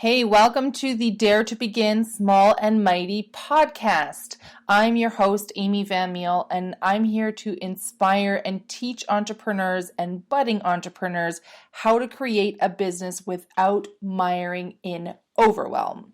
Hey, welcome to the Dare to Begin Small and Mighty podcast. I'm your host, Amy Van Meel, and I'm here to inspire and teach entrepreneurs and budding entrepreneurs how to create a business without miring in overwhelm.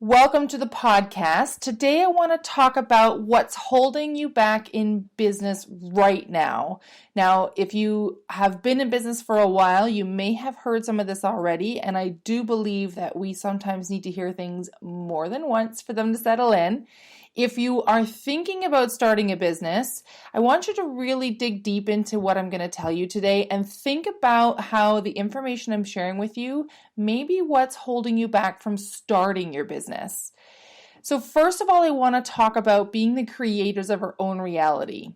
Welcome to the podcast. Today I want to talk about what's holding you back in business right now. Now, if you have been in business for a while, you may have heard some of this already, and I do believe that we sometimes need to hear things more than once for them to settle in. If you are thinking about starting a business, I want you to really dig deep into what I'm going to tell you today and think about how the information I'm sharing with you may be what's holding you back from starting your business. So first of all, I want to talk about being the creators of our own reality.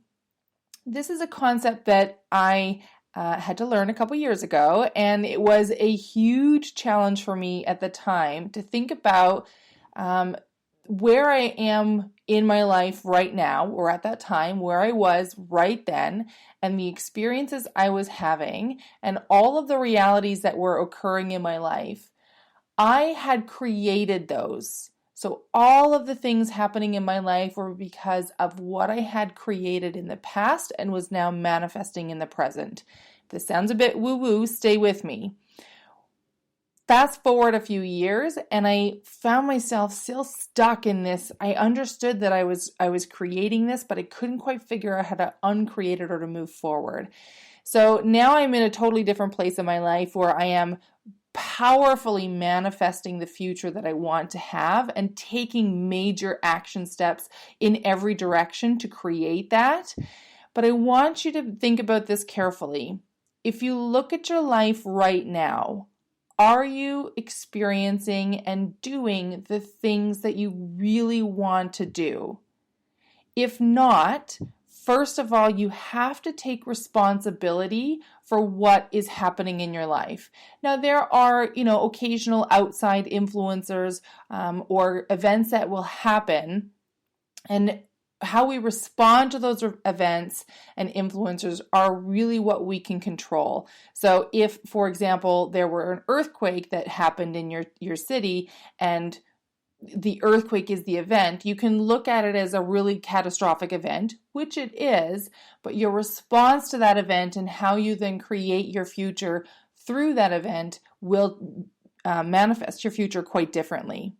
This is a concept that I had to learn a couple years ago, and it was a huge challenge for me at the time to think about where I am in my life right now, or at that time, where I was right then, and the experiences I was having, and all of the realities that were occurring in my life. I had created those. So all of the things happening in my life were because of what I had created in the past and was now manifesting in the present. If this sounds a bit woo-woo, stay with me. Fast forward a few years, and I found myself still stuck in this. I understood that I was creating this, but I couldn't quite figure out how to uncreate it or to move forward. So now I'm in a totally different place in my life where I am powerfully manifesting the future that I want to have and taking major action steps in every direction to create that. But I want you to think about this carefully. If you look at your life right now, are you experiencing and doing the things that you really want to do? If not, first of all, you have to take responsibility for what is happening in your life. Now, there are, occasional outside influencers or events that will happen, and how we respond to those events and influencers are really what we can control. So if, for example, there were an earthquake that happened in your city and the earthquake is the event, you can look at it as a really catastrophic event, which it is, but your response to that event and how you then create your future through that event will manifest your future quite differently.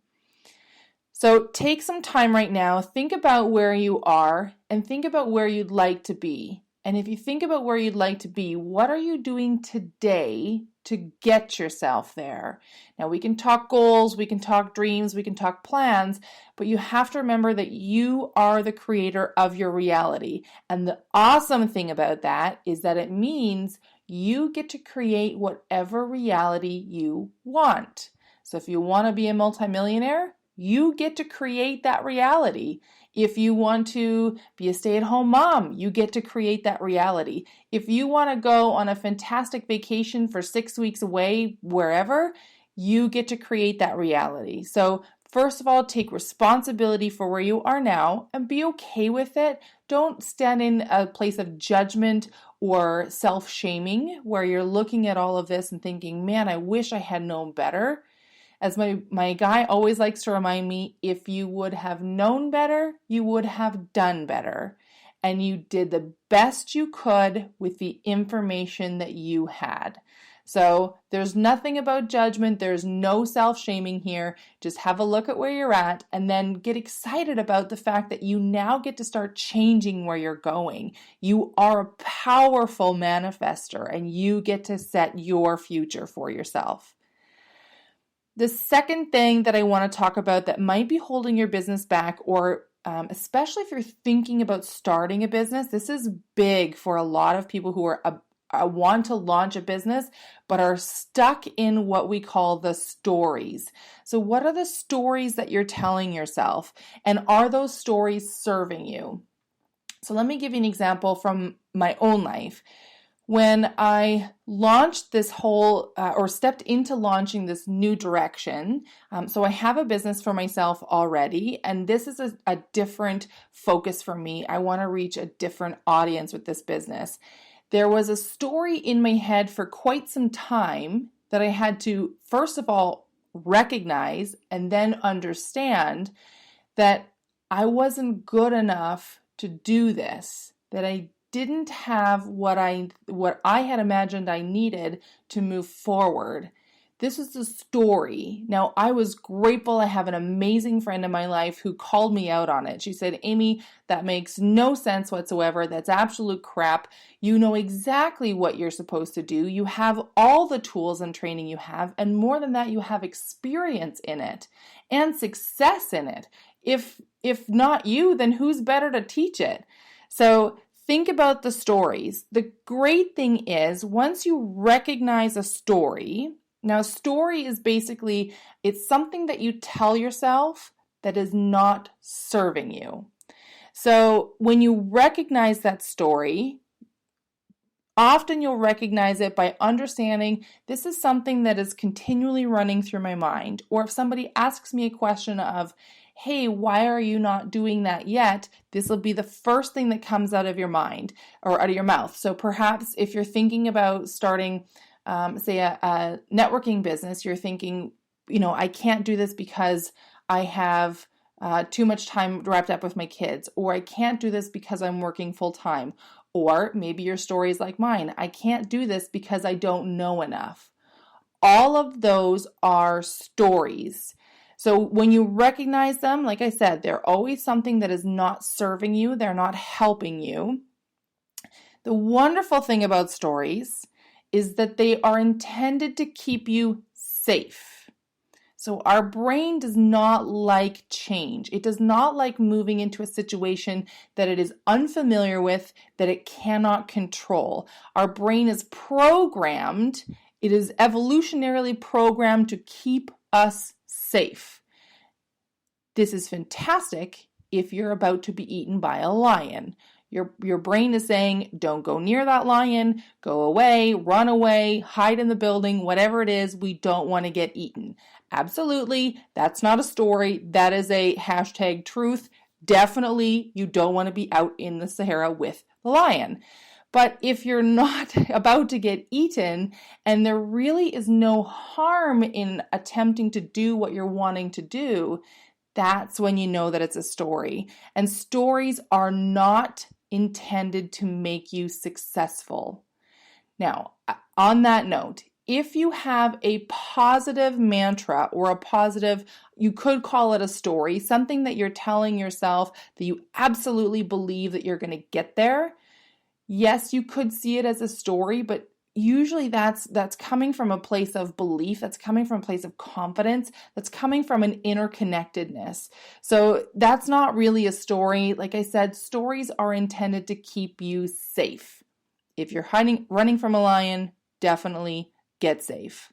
So take some time right now, think about where you are, and think about where you'd like to be. And if you think about where you'd like to be, what are you doing today to get yourself there? Now, we can talk goals, we can talk dreams, we can talk plans, but you have to remember that you are the creator of your reality. And the awesome thing about that is that it means you get to create whatever reality you want. So if you want to be a multimillionaire, you get to create that reality. If you want to be a stay-at-home mom, you get to create that reality. If you want to go on a fantastic vacation for 6 weeks away, wherever, you get to create that reality. So first of all, take responsibility for where you are now and be okay with it. Don't stand in a place of judgment or self-shaming where you're looking at all of this and thinking, man, I wish I had known better. As my guy always likes to remind me, if you would have known better, you would have done better. And you did the best you could with the information that you had. So there's nothing about judgment. There's no self-shaming here. Just have a look at where you're at and then get excited about the fact that you now get to start changing where you're going. You are a powerful manifester and you get to set your future for yourself. The second thing that I want to talk about that might be holding your business back, or especially if you're thinking about starting a business, this is big for a lot of people who are want to launch a business, but are stuck in what we call the stories. So what are the stories that you're telling yourself? And are those stories serving you? So let me give you an example from my own life. When I launched this or stepped into launching this new direction, so I have a business for myself already, and this is a different focus for me. I want to reach a different audience with this business. There was a story in my head for quite some time that I had to, first of all, recognize and then understand that I wasn't good enough to do this, that I didn't have what I had imagined I needed to move forward. This is the story. Now, I was grateful. I have an amazing friend in my life who called me out on it. She said, Amy, that makes no sense whatsoever. That's absolute crap. You know exactly what you're supposed to do. You have all the tools and training you have, and more than that, you have experience in it and success in it. If not you, then who's better to teach it? So think about the stories. The great thing is, once you recognize a story, now, story is basically, it's something that you tell yourself that is not serving you. So when you recognize that story, often you'll recognize it by understanding this is something that is continually running through my mind. Or if somebody asks me a question of, hey, why are you not doing that yet? This will be the first thing that comes out of your mind or out of your mouth. So perhaps if you're thinking about starting say a networking business, you're thinking, I can't do this because I have too much time wrapped up with my kids, or I can't do this because I'm working full time, or maybe your story is like mine. I can't do this because I don't know enough. All of those are stories. So when you recognize them, like I said, they're always something that is not serving you. They're not helping you. The wonderful thing about stories is that they are intended to keep you safe. So our brain does not like change. It does not like moving into a situation that it is unfamiliar with, that it cannot control. Our brain is programmed, it is evolutionarily programmed to keep us safe. This is fantastic if you're about to be eaten by a lion. Your brain is saying, don't go near that lion, go away, run away, hide in the building, whatever it is, we don't want to get eaten. Absolutely, that's not a story. That is a hashtag truth. Definitely, you don't want to be out in the Sahara with the lion. But if you're not about to get eaten and there really is no harm in attempting to do what you're wanting to do, that's when you know that it's a story. And stories are not intended to make you successful. Now, on that note, if you have a positive mantra or a positive, you could call it a story, something that you're telling yourself that you absolutely believe that you're going to get there, yes, you could see it as a story, but usually that's coming from a place of belief, that's coming from a place of confidence, that's coming from an interconnectedness. So that's not really a story. Like I said, stories are intended to keep you safe. If you're running from a lion, definitely get safe.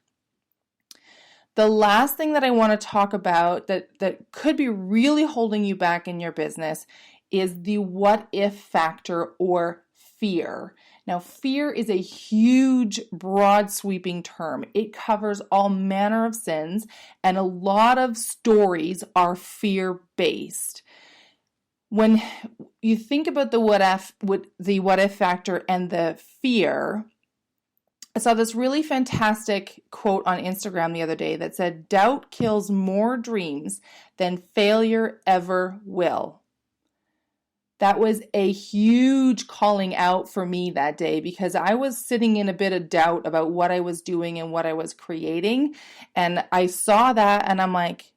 The last thing that I want to talk about that could be really holding you back in your business is the what if factor or fear. Now, fear is a huge, broad, sweeping term. It covers all manner of sins, and a lot of stories are fear-based. When you think about the what if factor and the fear, I saw this really fantastic quote on Instagram the other day that said, "Doubt kills more dreams than failure ever will." That was a huge calling out for me that day because I was sitting in a bit of doubt about what I was doing and what I was creating. And I saw that and I'm like,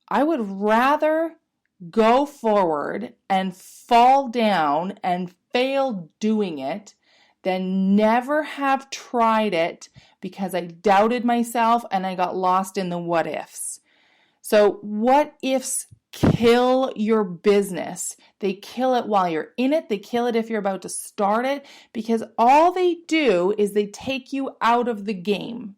I would rather go forward and fall down and fail doing it than never have tried it because I doubted myself and I got lost in the what ifs. So what ifs kill your business. They kill it while you're in it. They kill it if you're about to start it because all they do is they take you out of the game.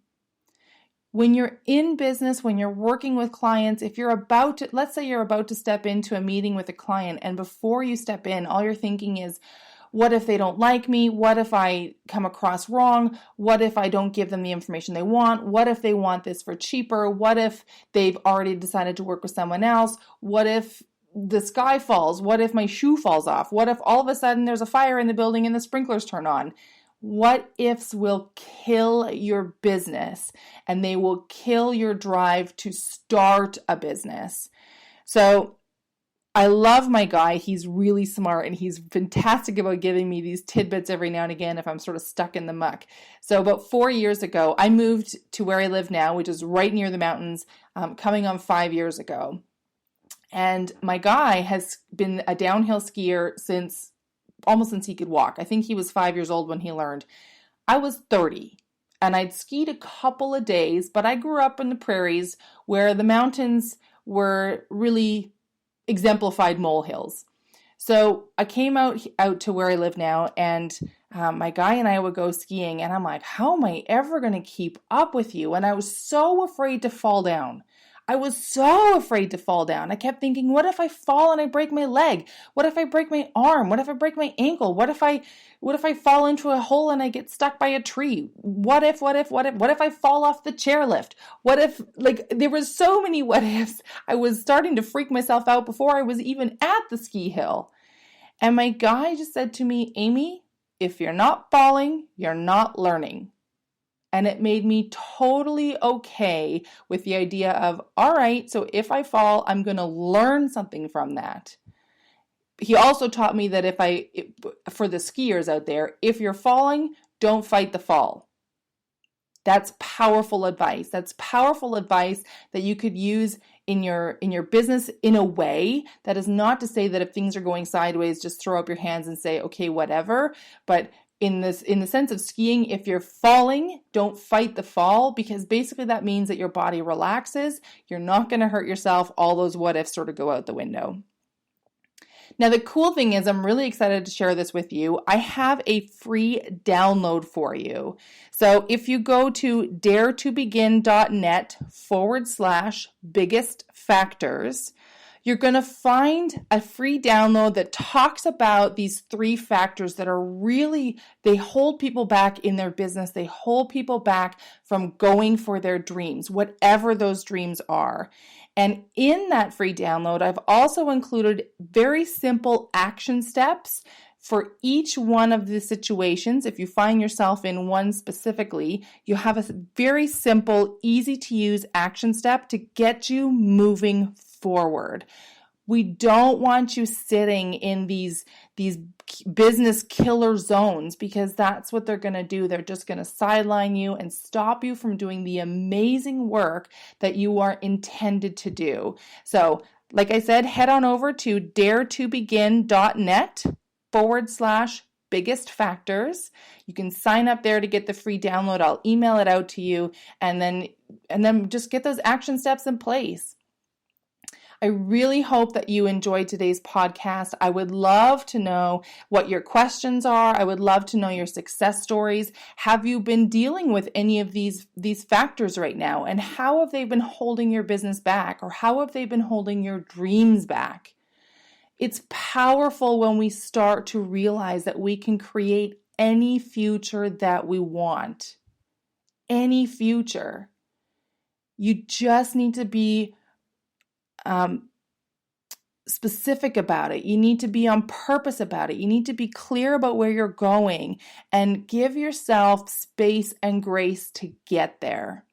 When you're in business, when you're working with clients, if you're about to, let's say you're about to step into a meeting with a client and before you step in, all you're thinking is, what if they don't like me? What if I come across wrong? What if I don't give them the information they want? What if they want this for cheaper? What if they've already decided to work with someone else? What if the sky falls? What if my shoe falls off? What if all of a sudden there's a fire in the building and the sprinklers turn on? What ifs will kill your business, and they will kill your drive to start a business. So I love my guy. He's really smart and he's fantastic about giving me these tidbits every now and again if I'm sort of stuck in the muck. So about 4 years ago, I moved to where I live now, which is right near the mountains, coming on 5 years ago. And my guy has been a downhill skier almost since he could walk. I think he was 5 years old when he learned. I was 30 and I'd skied a couple of days, but I grew up in the prairies where the mountains were really exemplified molehills. So I came out to where I live now, and my guy and I would go skiing, and I'm like, how am I ever going to keep up with you? And I was so afraid to fall down. I kept thinking, what if I fall and I break my leg? What if I break my arm? What if I break my ankle? What if I fall into a hole and I get stuck by a tree? What if I fall off the chairlift? What if, there were so many what ifs. I was starting to freak myself out before I was even at the ski hill. And my guy just said to me, Amy, if you're not falling, you're not learning. And it made me totally okay with the idea of, all right, so if I fall, I'm going to learn something from that. He also taught me that for the skiers out there, if you're falling, don't fight the fall. That's powerful advice. That's powerful advice that you could use in your business in a way. That is not to say that if things are going sideways, just throw up your hands and say, okay, whatever. But in the sense of skiing, if you're falling, don't fight the fall, because basically that means that your body relaxes. You're not going to hurt yourself. All those what ifs sort of go out the window. Now, the cool thing is, I'm really excited to share this with you. I have a free download for you. So if you go to daretobegin.net/biggest factors, you're going to find a free download that talks about these 3 factors that are really, they hold people back in their business. They hold people back from going for their dreams, whatever those dreams are. And in that free download, I've also included very simple action steps for each one of the situations. If you find yourself in one specifically, you have a very simple, easy to use action step to get you moving forward. We don't want you sitting in these business killer zones, because that's what they're going to do. They're just going to sideline you and stop you from doing the amazing work that you are intended to do. So, like I said, head on over to daretobegin.net/biggest factors. You can sign up there to get the free download. I'll email it out to you, and then just get those action steps in place. I really hope that you enjoyed today's podcast. I would love to know what your questions are. I would love to know your success stories. Have you been dealing with any of these factors right now? And how have they been holding your business back? Or how have they been holding your dreams back? It's powerful when we start to realize that we can create any future that we want. Any future. You just need to be specific about it. You need to be on purpose about it. You need to be clear about where you're going and give yourself space and grace to get there.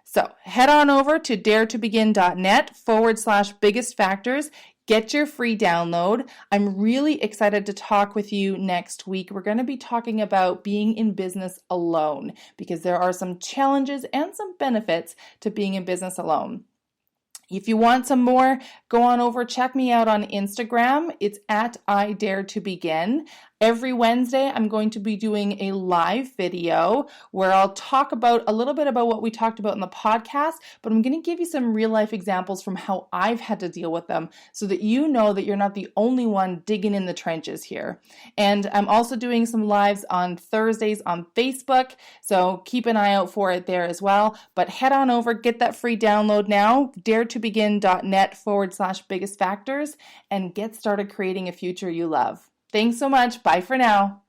So head on over to daretobegin.net/biggest factors. Get your free download. I'm really excited to talk with you next week. We're going to be talking about being in business alone, because there are some challenges and some benefits to being in business alone. If you want some more, go on over, check me out on Instagram. It's at @IDareToBegin. Every Wednesday, I'm going to be doing a live video where I'll talk about a little bit about what we talked about in the podcast, but I'm going to give you some real life examples from how I've had to deal with them, so that you know that you're not the only one digging in the trenches here. And I'm also doing some lives on Thursdays on Facebook, so keep an eye out for it there as well. But head on over, get that free download now, daretobegin.net/biggest factors, and get started creating a future you love. Thanks so much. Bye for now.